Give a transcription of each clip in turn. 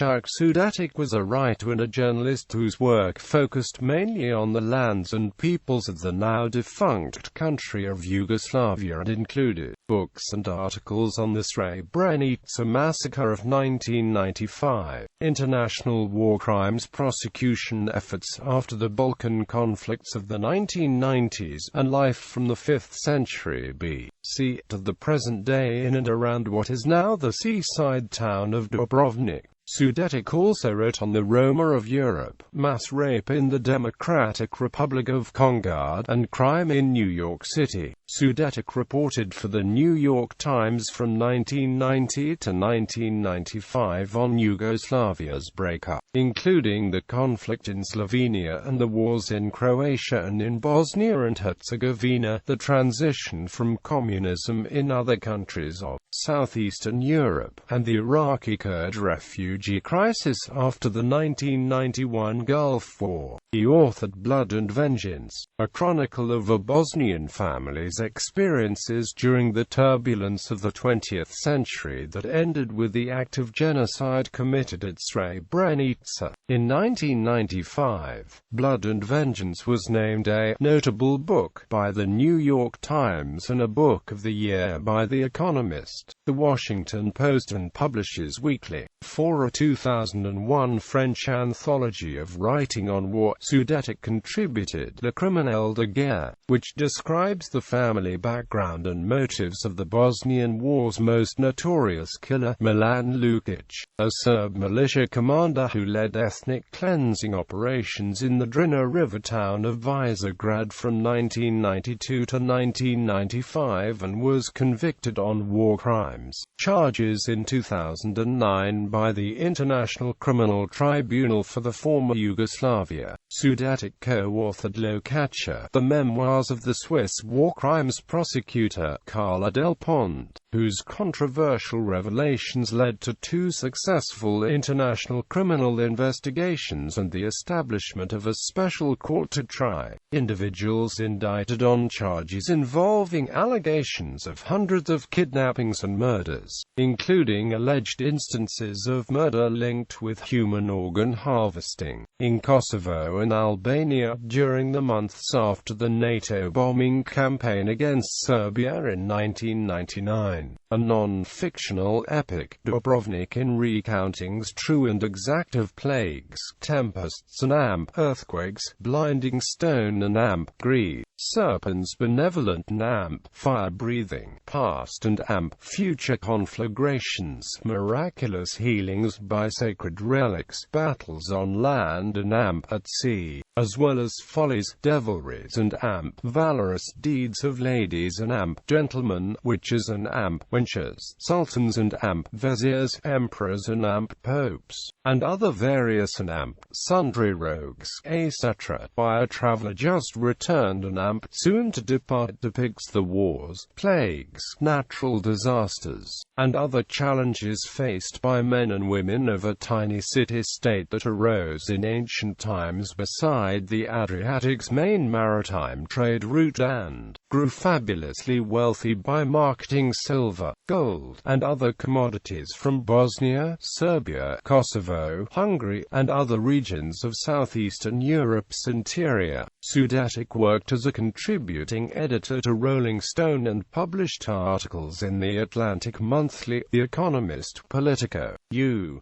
Democratic.Sudetic was a writer and a journalist whose work focused mainly on the lands and peoples of the now-defunct country of Yugoslavia and included books and articles on the Srebrenica massacre of 1995, international war crimes prosecution efforts after the Balkan conflicts of the 1990s, and life from the 5th century B.C. to the present day in and around what is now the seaside town of Dubrovnik.Sudetic. Also wrote on the Roma of Europe, mass rape in the Democratic Republic of Congo, and crime in New York City.Sudetic reported for the New York Times from 1990 to 1995 on Yugoslavia's breakup, including the conflict in Slovenia and the wars in Croatia and in Bosnia and Herzegovina, the transition from communism in other countries of Southeastern Europe, and the Iraqi Kurd refugee crisis after the 1991 Gulf War. He authored Blood and Vengeance, a chronicle of a Bosnian family's experiences during the turbulence of the 20th century that ended with the act of genocide committed at Srebrenica. In 1995, Blood and Vengeance was named a notable book by the New York Times and a Book of the Year by The Economist, The Washington Post, and publishes weekly. For a 2001 French anthology of writing on war, Sudetic contributed Le Criminel de Guerre, which describes the family background and motives of the Bosnian War's most notorious killer, Milan Lukic, a Serb militia commander who led ethnic cleansing operations in the Drina River town of Visegrad from 1992 to 1995 and was convicted on war crimes charges in 2009 by the International Criminal Tribunal for the former Yugoslavia. Sudetic co-authored Locatia, the memoirs of the Swiss war crimes prosecutor, Carla Del Ponte, whose controversial revelations led to 2 successful international criminal investigations and the establishment of a special court to try individuals indicted on charges involving allegations of hundreds of kidnappings and murders, including alleged instances of murder linked with human organ harvesting, in Kosovo and Albania during the months after the NATO bombing campaign against Serbia in 1999. A non-fictional epic, Dubrovnik, in recountings true and exact of plagues, tempests and earthquakes, blinding stone and greed, serpents benevolent and fire-breathing, past and future conflagrations, miraculous healings by sacred relics, battles on land and at sea, as well as follies, devilries and valorous deeds of ladies and gentlemen, witches and wenches, sultans and viziers, emperors and popes, and other various and sundry rogues, etc. by a traveller just returned and soon to depart, depicts the wars, plagues, natural disasters, and other challenges faced by men and women of a tiny city-state that arose in ancient times beside the Adriatic's main maritime trade route and grew fabulously wealthy by marketing silver, gold, and other commodities from Bosnia, Serbia, Kosovo, Hungary, and other regions of southeastern Europe's interior. Sudetic worked as a contributing editor to Rolling Stone and published articles in The Atlantic Monthly, The Economist, Politico,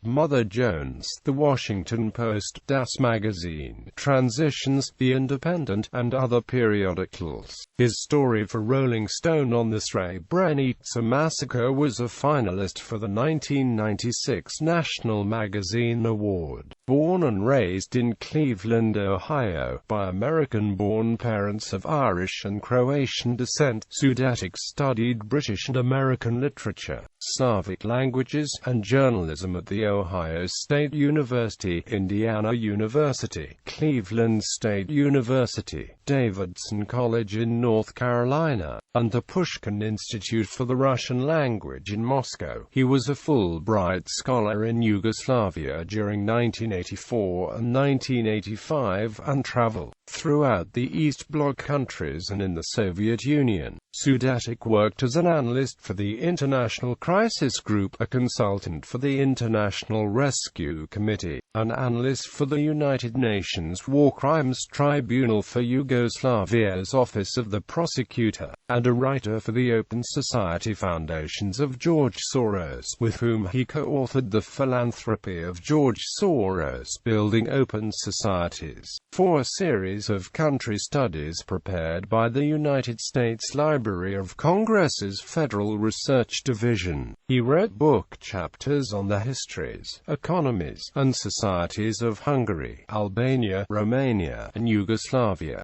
Mother Jones, The Washington Post, Das Magazine, Transitions, The Independent, and other periodicals. His story for Rolling Stone on the Srebrenica massacre was a finalist for the 1996 National Magazine Award. Born and raised in Cleveland, Ohio, by American-born parents of Irish and Croatian descent, Sudetic studied British and American literature, Slavic languages, and journalism at The Ohio State University, Indiana University, Cleveland State University, Davidson College in North Carolina, and the Pushkin Institute for the Russian Language in Moscow. He was a Fulbright scholar in Yugoslavia during 1984 and 1985 and traveled throughout the East Bloc countries and in the Soviet Union. Sudetic worked as an analyst for the International Crisis Group, a consultant for the International Rescue Committee, an analyst for the United Nations War Crimes Tribunal for Yugoslavia's Office of the Prosecutor, and a writer for the Open Society Foundations of George Soros, with whom he co-authored The Philanthropy of George Soros, Building Open Societies, for a series of country studies prepared by the United States Library of Congress's Federal Research Division. He wrote book chapters on the histories, economies, and societies of Hungary, Albania, Romania, and Yugoslavia.